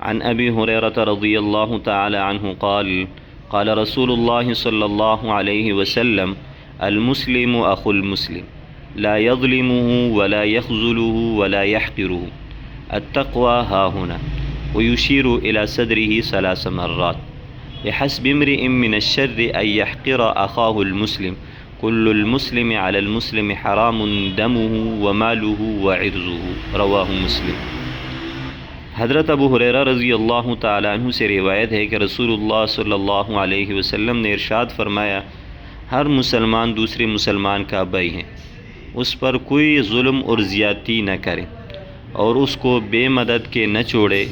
عن أبي هريرة رضي الله تعالى عنه قال قال رسول الله صلى الله عليه وسلم المسلم أخو المسلم لا يظلمه ولا يخذله ولا يحقره التقوى ها هنا ويشير إلى صدره 3 مرات بحسب امرئ من الشر أن يحقر أخاه المسلم كل المسلم على المسلم حرام دمه وماله وعرضه رواه مسلم۔ حضرت ابو ہریرہ رضی اللہ تعالیٰ عنہ سے روایت ہے کہ رسول اللہ صلی اللہ علیہ وسلم نے ارشاد فرمایا، ہر مسلمان دوسرے مسلمان کا بھائی ہے، اس پر کوئی ظلم اور زیادتی نہ کرے اور اس کو بے مدد کے نہ چھوڑے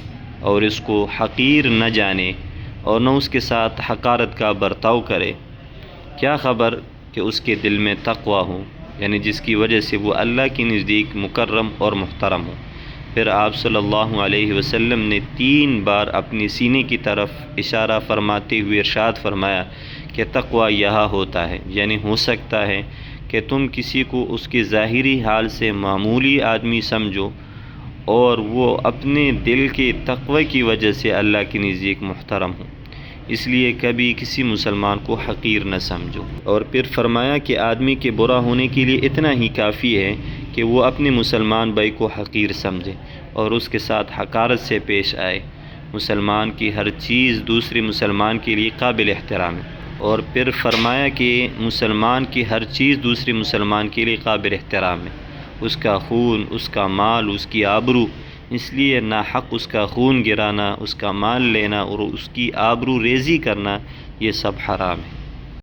اور اس کو حقیر نہ جانے اور نہ اس کے ساتھ حقارت کا برتاؤ کرے۔ کیا خبر کہ اس کے دل میں تقوی ہو، یعنی جس کی وجہ سے وہ اللہ کے نزدیک مکرم اور محترم ہو۔ پھر آپ صلی اللہ علیہ وسلم نے 3 بار اپنے سینے کی طرف اشارہ فرماتے ہوئے ارشاد فرمایا کہ تقوی یہاں ہوتا ہے، یعنی ہو سکتا ہے کہ تم کسی کو اس کے ظاہری حال سے معمولی آدمی سمجھو اور وہ اپنے دل کے تقوی کی وجہ سے اللہ کے نزدیک محترم ہو، اس لیے کبھی کسی مسلمان کو حقیر نہ سمجھو۔ اور پھر فرمایا کہ آدمی کے برا ہونے کے لیے اتنا ہی کافی ہے کہ وہ اپنے مسلمان بھائی کو حقیر سمجھے اور اس کے ساتھ حقارت سے پیش آئے۔ مسلمان کی ہر چیز دوسرے مسلمان کے لیے قابل احترام ہے۔ اور پھر فرمایا کہ مسلمان کی ہر چیز دوسرے مسلمان کے لیے قابل احترام ہے، اس کا خون، اس کا مال، اس کی آبرو، اس لیے ناحق اس کا خون گرانا، اس کا مال لینا اور اس کی آبرو ریزی کرنا، یہ سب حرام ہے۔